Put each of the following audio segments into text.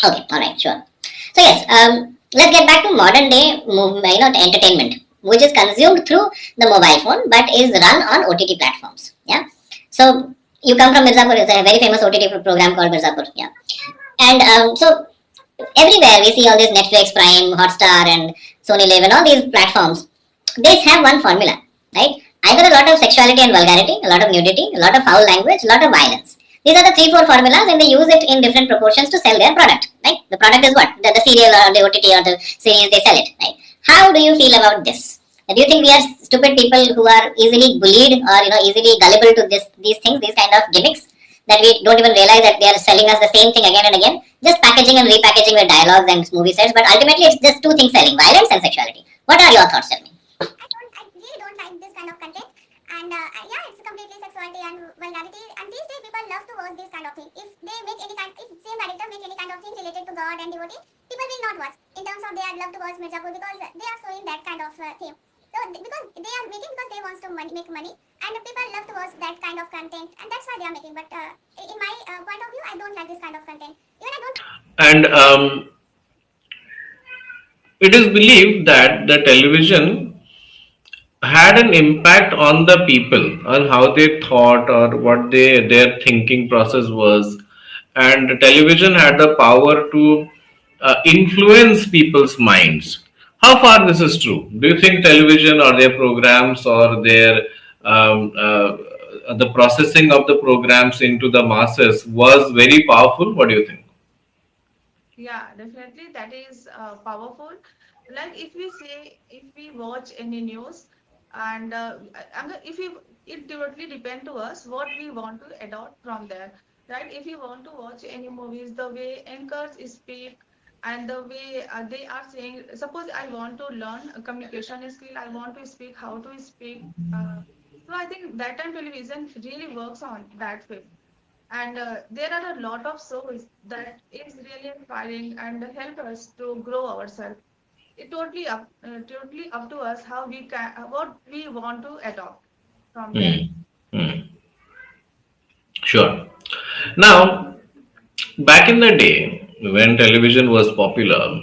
Okay, all right, sure. So yes, let's get back to modern day, entertainment, which is consumed through the mobile phone, but is run on OTT platforms. Yeah. So you come from Mirzapur. It's a very famous OTT program called Mirzapur. Yeah. And so everywhere we see all these Netflix, Prime, Hotstar, and Sony Live, and all these platforms. They have one formula, right? Either a lot of sexuality and vulgarity, a lot of nudity, a lot of foul language, a lot of violence. These are the three, four formulas, and they use it in different proportions to sell their product, right? The product is what? The serial or the OTT or the series, they sell it, right? How do you feel about this? Do you think we are stupid people who are easily bullied or easily gullible to these things, these kind of gimmicks, that we don't even realize that they are selling us the same thing again and again, just packaging and repackaging with dialogues and movie sets, but ultimately it's just two things selling: violence and sexuality. What are your thoughts, tell me? I really don't like this kind of content. And yeah, it's completely sexuality and vulgarity. And these days, people love to watch this kind of thing. If they make any kind, if same director make any kind of thing related to God and devotee, people will not watch. In terms of they are love to watch Mirzapur because they are showing that kind of theme. So because they are making because they want to make money, and people love to watch that kind of content, and that's why they are making. But in my point of view, I don't like this kind of content. Even I don't. And it is believed that the television had an impact on the people, on how they thought or what their thinking process was, and the television had the power to influence people's minds. How far this is true? Do you think television or their programs or their the processing of the programs into the masses was very powerful? What do you think? Yeah, definitely that is powerful. Like if we say, if we watch any news, and if we, it totally depend to us what we want to adopt from there, right? If you want to watch any movies, the way anchors speak and the way they are saying, suppose I want to learn a communication skill, I want to speak how to speak. So I think that time television really works on that way. And there are a lot of shows that is really inspiring and help us to grow ourselves. It totally up to us how we can, what we want to adopt from there. Hmm. Hmm. Sure. Now, back in the day, when television was popular,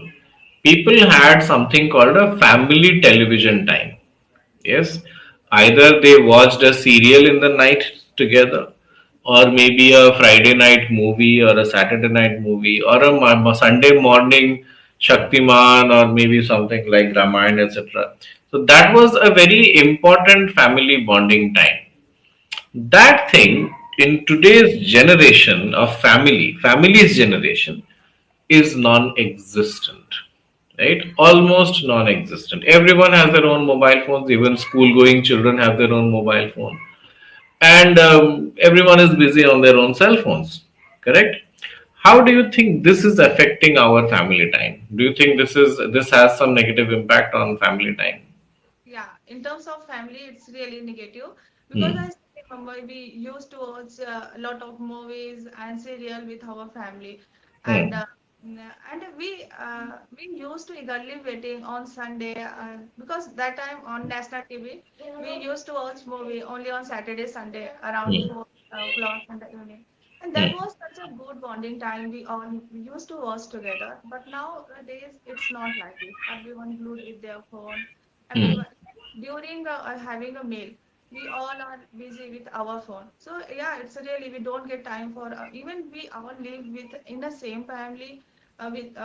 people had something called a family television time. Yes, either they watched a serial in the night together, or maybe a Friday night movie, or a Saturday night movie, or a Sunday morning Shaktiman, or maybe something like Ramayana, etc. So that was a very important family bonding time. That thing in today's generation of family's generation, is non-existent, right? Almost non-existent. Everyone has their own mobile phones. Even school-going children have their own mobile phone, and everyone is busy on their own cell phones. Correct? How do you think this is affecting our family time? Do you think this has some negative impact on family time? Yeah, in terms of family, it's really negative because Hmm. I still remember we used to watch a lot of movies and serial with our family, and Hmm. we used to eagerly waiting on Sunday because that time on national TV we used to watch movie only on Saturday, Sunday around Hmm. 4 o'clock in the evening. And that Hmm. was such a good bonding time. We all used to watch together. But nowadays, it's not like this. Everyone glued with their phone. Hmm. Everyone during having a meal, we all are busy with our phone. So yeah, it's really we don't get time for even we all live with in the same family with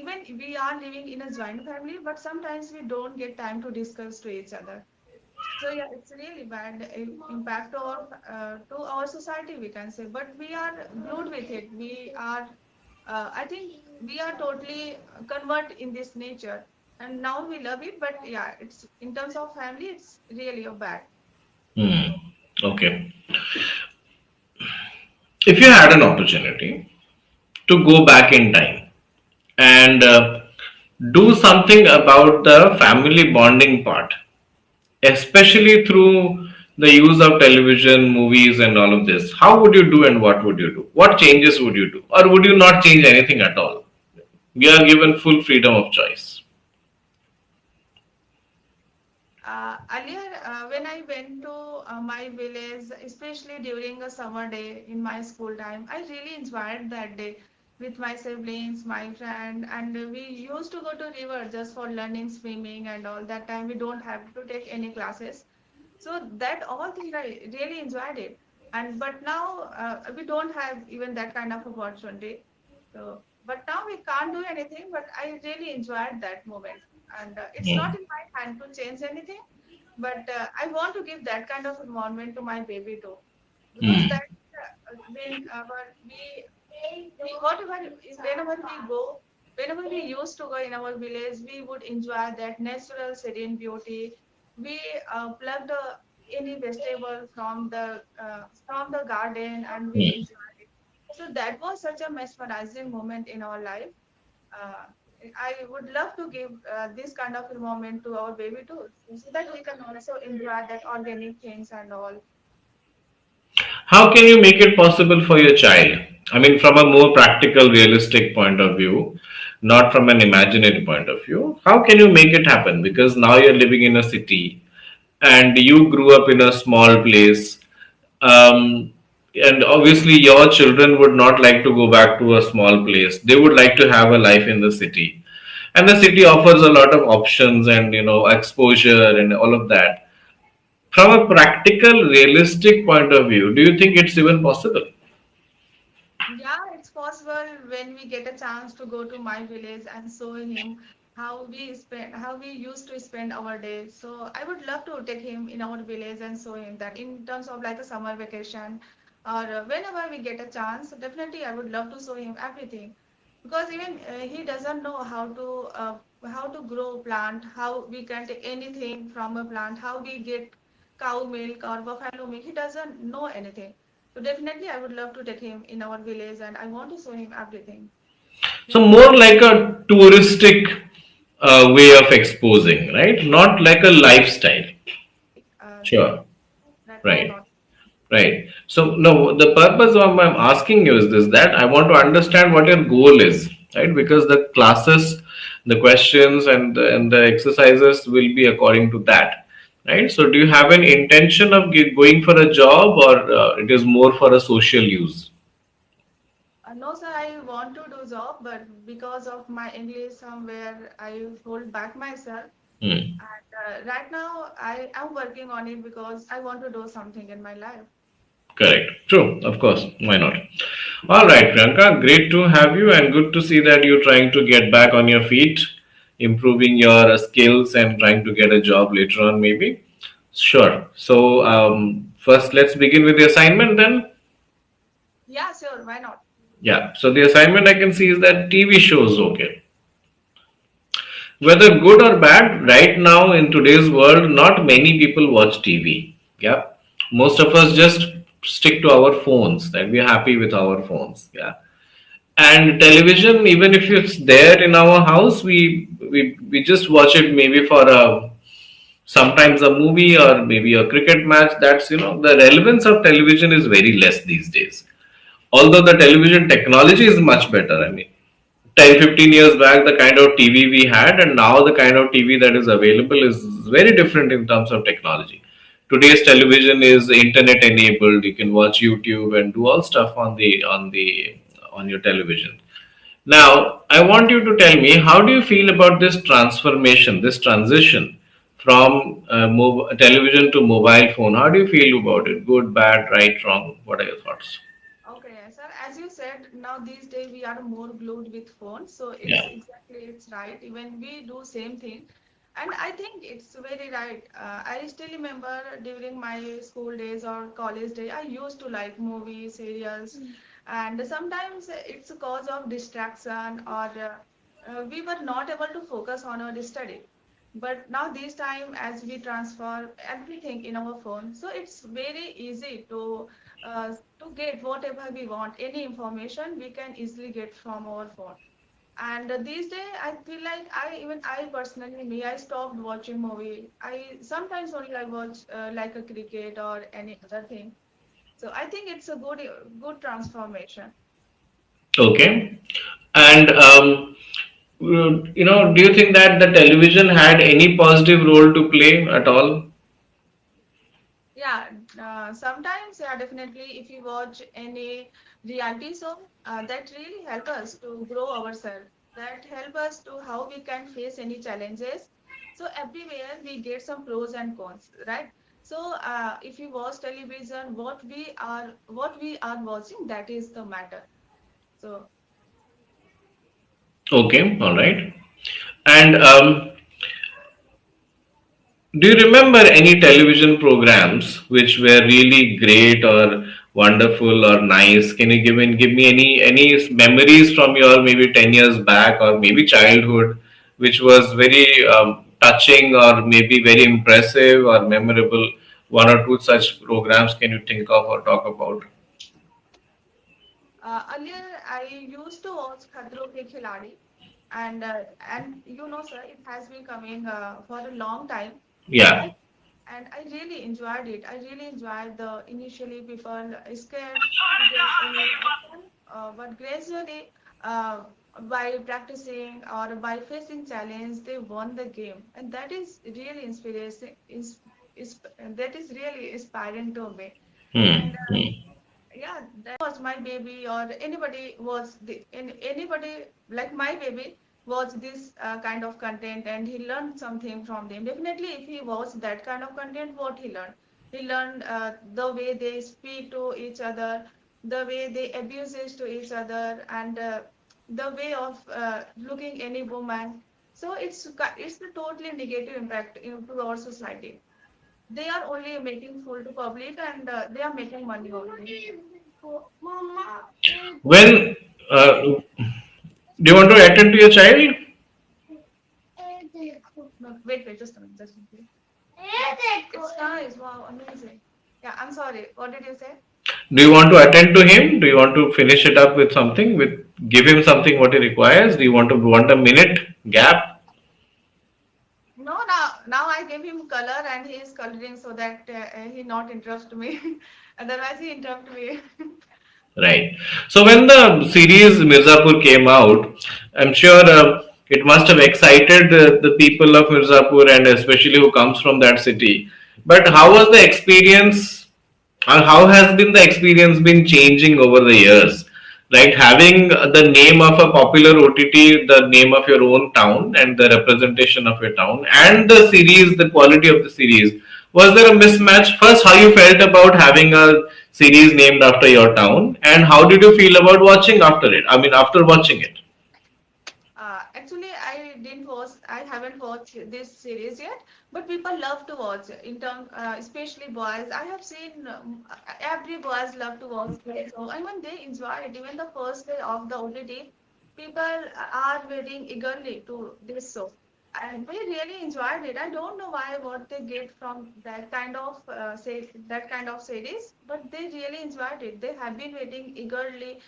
even we are living in a joint family, but sometimes we don't get time to discuss to each other. So yeah, it's really bad impact to our society, we can say. But we are glued with it. We are, I think, we are totally convert in this nature, and now we love it. But yeah, it's in terms of family, it's really a bad. Hmm. Okay. If you had an opportunity to go back in time and do something about the family bonding part, especially through the use of television, movies, and all of this, how would you do and what would you do? What changes would you do? Or would you not change anything at all? We are given full freedom of choice. Earlier, when I went to my village, especially during a summer day in my school time, I really enjoyed that day. with my siblings, my friend, and we used to go to river just for learning swimming and all. That time we don't have to take any classes, so that all thing I really enjoyed it. And but now we don't have even that kind of opportunity. So, but now we can't do anything. But I really enjoyed that moment, and it's not Hmm. in my hand to change anything. But I want to give that kind of environment to my baby too, because Hmm. that when we whatever whenever we go, whenever we used to go in our village, we would enjoy that natural serene beauty. We plucked any vegetable from the garden and we Hmm. enjoyed it. So that was such a mesmerizing moment in our life. uh, I would love to give this kind of moment to our baby too, so that we can also enjoy that organic things and all. How can you make it possible for your child? I mean, from a more practical, realistic point of view, not from an imaginary point of view. How can you make it happen? Because now you're living in a city and you grew up in a small place. Um, and obviously, your children would not like to go back to a small place. They would like to have a life in the city. And the city offers a lot of options and, exposure and all of that. From a practical, realistic point of view, do you think it's even possible? Yeah, it's possible when we get a chance to go to my village and show him how we used to spend our days. So I would love to take him in our village and show him that in terms of like a summer vacation or whenever we get a chance, definitely I would love to show him everything because even he doesn't know how to grow plant, how we can take anything from a plant, how we get cow milk or buffalo milk. He doesn't know anything. So definitely, I would love to take him in our village, and I want to show him everything. So more like a touristic way of exposing, right? Not like a lifestyle. So Sure. that was Right. not. Right. So no, the purpose of I'm asking you is this, that I want to understand what your goal is, right? Because the classes, the questions, and the exercises will be according to that, right? So do you have an intention of going for a job, or it is more for a social use? No, sir, I want to do job, but because of my English, somewhere I hold back myself. Hmm. And right now, I am working on it because I want to do something in my life. Correct. True. Of course. Why not? All right, Priyanka. Great to have you, and good to see that you're trying to get back on your feet, improving your skills, and trying to get a job later on, maybe. Sure. So, first, let's begin with the assignment then. Yeah, sure, why not? Yeah. So, the assignment I can see is that TV shows, okay. Whether good or bad, right now in today's world, not many people watch TV. Yeah. Most of us just stick to our phones, and we're happy with our phones. Yeah. And television, even if it's there in our house, we just watch it maybe for a sometimes a movie or maybe a cricket match. That's, the relevance of television is very less these days, although the television technology is much better. I mean, 10, 15 years back, the kind of TV we had, and now the kind of TV that is available is very different in terms of technology. Today's television is internet enabled. You can watch YouTube and do all stuff on your television. Now, I want you to tell me, how do you feel about this transformation, this transition from television to mobile phone? How do you feel about it? Good, bad, right, wrong? What are your thoughts? Okay, sir. As you said, now these days we are more glued with phones, so Yeah, it's right. Even we do same thing, and I think it's very right. I still remember during my school days or college day, I used to like movies, serials, and sometimes it's a cause of distraction or we were not able to focus on our study. But now this time, as we transfer everything in our phone, so it's very easy to get whatever we want. Any information we can easily get from our phone. And these days, I feel like I personally, me, I stopped watching movie. I sometimes only I watch like a cricket or any other thing. So I think it's a good transformation. okay. And do you think that the television had any positive role to play at all? Yeah, Sometimes, yeah, definitely, if you watch any reality show, that really help us to grow ourselves. That help us to how we can face any challenges. So everywhere we get some pros and cons, right? So if you watch television, what we are watching, that is the matter. So Okay, all right. And do you remember any television programs which were really great or wonderful or nice? Can you give me any memories from your maybe 10 years back or maybe childhood, which was very touching or maybe very impressive or memorable? One or two such programs can you think of or talk about? earlier, I used to watch Khatro Ke Khiladi, and you know, sir, it has been coming for a long time, and Yeah. I really enjoyed it. I really enjoyed the initially people scared to get any action, but gradually, uh, by practicing or by facing challenge, they won the game, and that is really inspiration. That is really inspiring to me. Hmm. And Hmm. yeah, that was my baby or anybody was anybody like my baby watch this kind of content and he learned something from them. Definitely, if he watched that kind of content, what he learned the way they speak to each other, the way they abuses to each other, and the way of looking any woman. So it's a totally negative impact to our society. They are only making fool to public and they are making money only. When do you want to attend to your child? No, wait, just a minute, just a minute. It's nice, wow, amazing. Yeah, I'm sorry. What did you say? Do you want to attend to him? Do you want to finish it up with something? With give him something what he requires? Do you want a minute gap? No, now I gave him color and he is coloring so that he not interrupt me. Otherwise, he interrupt me. Right. So when the series Mirzapur came out, I'm sure it must have excited the people of Mirzapur and especially who comes from that city. But how was the experience and how has been the experience been changing over the years? Right, having the name of a popular OTT, the name of your own town, and the representation of your town, and the series, the quality of the series. Was there a mismatch? First, how you felt about having a series named after your town, and how did you feel about watching after it? I mean, after watching it. Actually, I haven't watched this series yet, but people love to watch in term, especially boys. I have seen every boys love to watch it. So I mean, they enjoy it. Even the first day of the OTT, people are waiting eagerly to this show. And we really enjoyed it. I don't know why what they get from that kind of that kind of series, but they really enjoyed it. They have been waiting eagerly,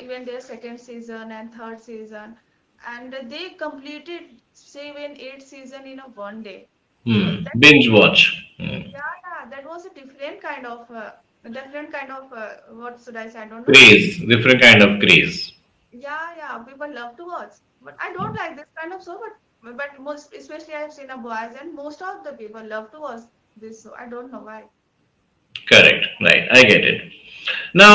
even their second season and third season, and they completed 7, 8 season in a one day. So Hmm. Binge watch. Hmm. yeah, that was a different kind of what should I say? I don't know. Craze, different kind of craze. Yeah, people love to watch, but I don't like this kind of show. But most especially I've seen a boys and most of the people love to watch this show. I don't know why. Correct. Right. I get it. Now,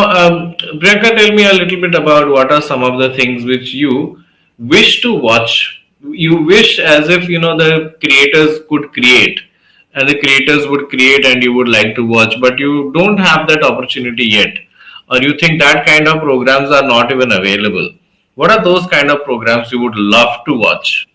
Priyanka, tell me a little bit about what are some of the things which you wish to watch. You wish as if the creators could create, and the creators would create, and you would like to watch, but you don't have that opportunity yet, or you think that kind of programs are not even available. What are those kind of programs you would love to watch?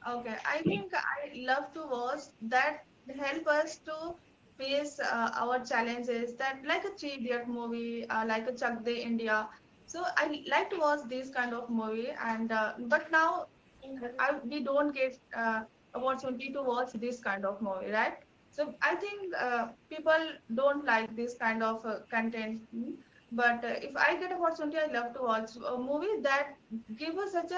Okay, I think I love to watch that help us to face our challenges. That like a Three Idiot movie, like a Chak De India. So I like to watch this kind of movie, and but now we don't get opportunity to watch this kind of movie, right? So I think people don't like this kind of content. But if I get opportunity, I love to watch a movie that give us such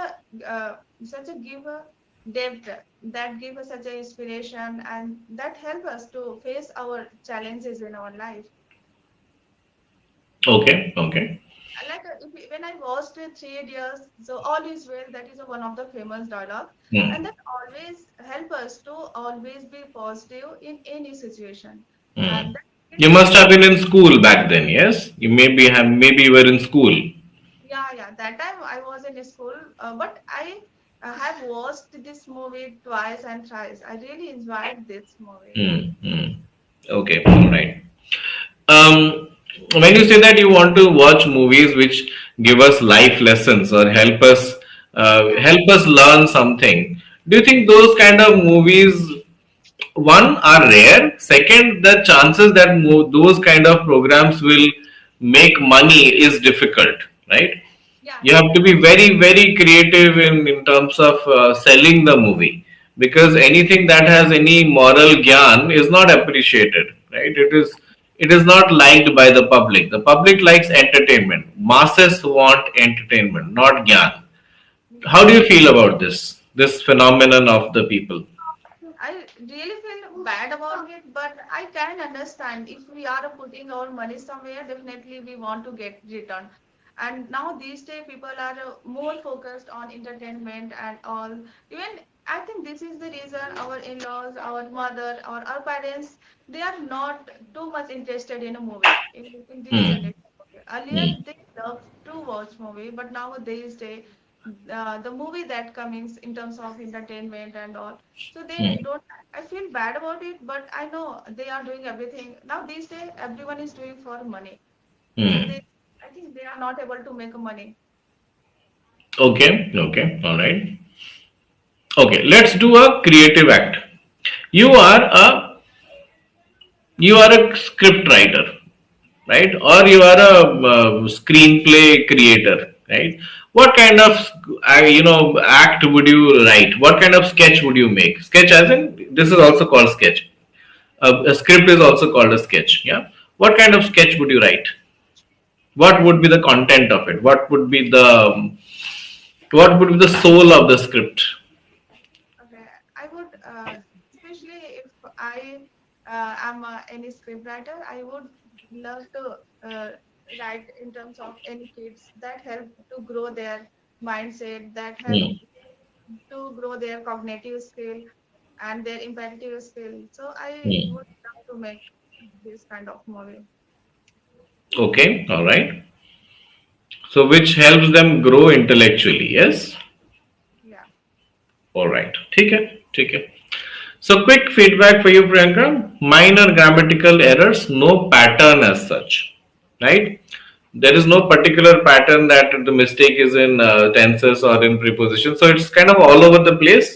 a give a depth, that give us such a inspiration, and that help us to face our challenges in our life. Okay, okay. Like when I watched it 3 years, so all is well. That is one of the famous dialogue, and Hmm. that always help us to always be positive in any situation, Hmm. and that You It's must like, have been in school back then, yes? Maybe you were in school. yeah, yeah. That time I was in school, but I have watched this movie twice and thrice. I really enjoyed this movie. Hmm. Hmm. Okay, all right. Um, when you say that you want to watch movies which give us life lessons or Yeah, help us learn something, do you think those kind of movies, one, are rare? Second, the chances that those kind of programs will make money is difficult, right? yeah, You have to be very very creative in terms of selling the movie, because anything that has any moral gyan is not appreciated, right? It is not liked by the public. The public likes entertainment. Masses want entertainment, not gyan. How yeah. do you feel about this phenomenon of the people? I really feel bad about it, but I can understand if we are putting our money somewhere, definitely we want to get return. And now these days, people are more focused on entertainment and all. Even I think this is the reason our in-laws, our mother, or our parents, they are not too much interested in a movie in this Hmm. generation. Earlier, Hmm. they loved to watch movie, but nowadays, the movie that comes in terms of entertainment and all, so they Hmm. don't. I feel bad about it, but I know they are doing everything now. These days, everyone is doing for money, so Hmm. they. I think they are not able to make money. Okay. Okay. All right. Okay. Let's do a creative act. You are a you are a script writer, right? Or you are a screenplay creator, right? What kind of act would you write? What kind of sketch would you make? Sketch, as in, this is also called sketch. A script is also called a sketch. Yeah. What kind of sketch would you write? What would be the content of it? What would be the soul of the script? Okay, I would, especially if I am any script writer, I would love to write in terms of any kids that help to grow their mindset, that help Hmm. to grow their cognitive skill and their imperative skill. So I Hmm. would love to make this kind of movie. Okay. All right. So, which helps them grow intellectually? Yes. Yeah. All right. ठीक है. ठीक है. So, quick feedback for you, Priyanka. Minor grammatical errors, no pattern as such, right? There is no particular pattern that the mistake is in tenses or in prepositions. So, it's kind of all over the place,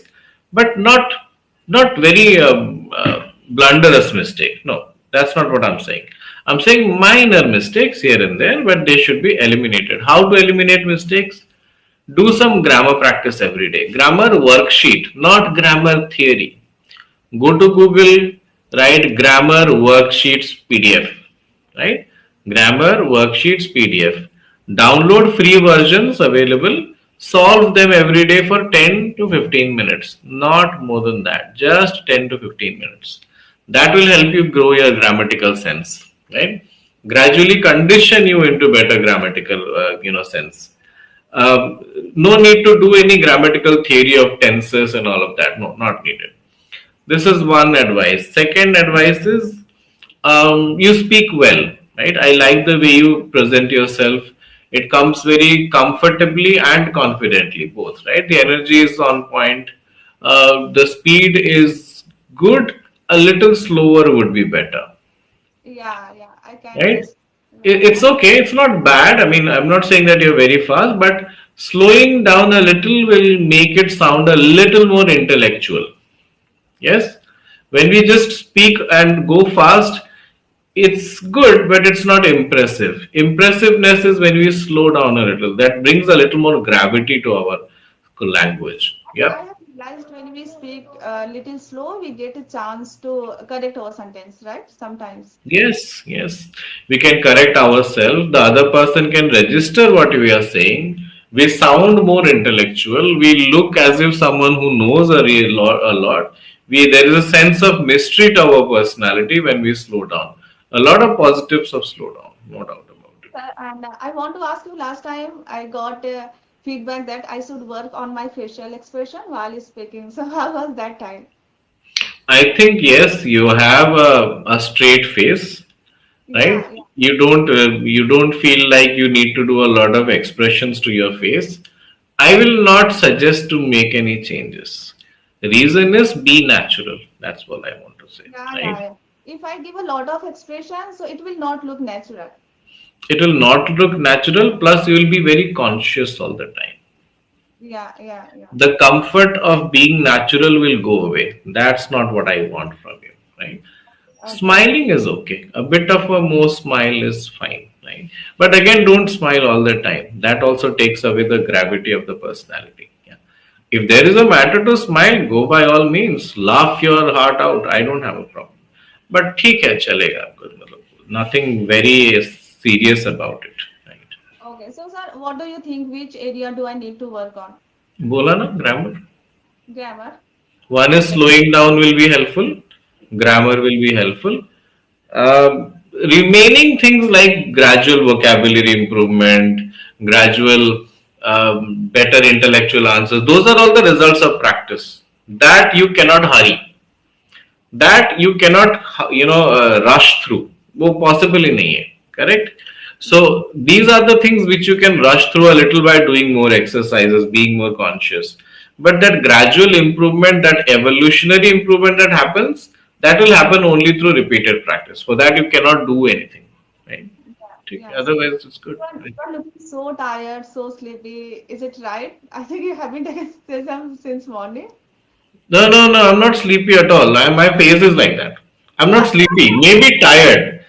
but not very blunderous mistake. No, that's not what I'm saying. I'm saying minor mistakes here and there, but they should be eliminated. How to eliminate mistakes? Do some grammar practice every day. Grammar worksheet, not grammar theory. Go to Google, write grammar worksheets PDF, right? Grammar worksheets PDF. Download free versions available. Solve them every day for 10 to 15 minutes, not more than that, just 10 to 15 minutes. That will help you grow your grammatical sense, right? Gradually condition you into better grammatical, sense. No need to do any grammatical theory of tenses and all of that. No, not needed. This is one advice. Second advice is, you speak well, right? I like the way you present yourself. It comes very comfortably and confidently, both, right? The energy is on point. The speed is good. A little slower would be better, Yeah, yeah, I can right? understand. Yeah, It's okay. It's not bad. I mean, I'm not saying that you're very fast, but slowing down a little will make it sound a little more intellectual. Yes, when we just speak and go fast, it's good, but it's not impressive. Impressiveness is when we slow down a little. That brings a little more gravity to our language. I Yep. have realized when we speak a little slow, we get a chance to correct our sentence, right? Sometimes. Yes, yes. We can correct ourselves. The other person can register what we are saying. We sound more intellectual. We look as if someone who knows a lot. There is a sense of mystery to our personality when we slow down. A lot of positives of slow down, no doubt about it. And I want to ask you, last time I got feedback that I should work on my facial expression while speaking. So how was that time? I think yes, you have a straight face. right? Yeah, yeah. You don't feel like you need to do a lot of expressions to your face. I will not suggest to make any changes. The reason is be natural. That's what I want to say, Yeah, right? yeah, yeah. If I give a lot of expression, so it will not look natural. It will not look natural. Plus, you will be very conscious all the time. Yeah, yeah, yeah. The comfort of being natural will go away. That's not what I want from you, right? Okay. Smiling is okay. A bit of a more smile is fine, right? But again, don't smile all the time. That also takes away the gravity of the personality. Yeah. If there is a matter to smile, go by all means. Laugh your heart out. I don't have a problem. But ठीक है चलेगा मतलब nothing very serious about it, right? Okay. So, sir, what do you think? Which area do I need to work on? बोला ना grammar. Grammar. One is Okay. slowing down will be helpful. Grammar will be helpful. Remaining things like gradual vocabulary improvement, gradual better intellectual answers, those are all the results of practice. That you cannot hurry. That you cannot rush through. वो possible ही नहीं है, correct? So these are the things which you can rush through a little by doing more exercises, being more conscious. But that gradual improvement, that evolutionary improvement that happens, that will happen only through repeated practice. For that you cannot do anything, right? Yeah, yeah. So, Otherwise it's good, right? you are looking so tired, so sleepy. Is it right? I think you have been taking sesame since morning. No, no, no, I'm not sleepy at all. My face is like that. I'm not sleepy. Maybe tired.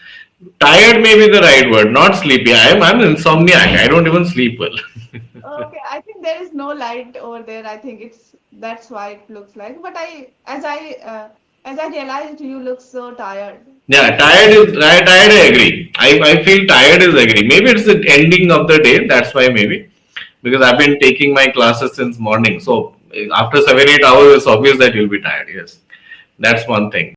Tired may be the right word. Not sleepy. I'm insomniac. I don't even sleep well. Okay, I think there is no light over there. I think it's that's why it looks like. But as I realized, you look so tired. Yeah, tired. I agree. I feel tired is agree. Maybe it's the ending of the day. That's why maybe because I've been taking my classes since morning. So after 7 8 hours, it's obvious that you'll be tired. Yes, that's one thing.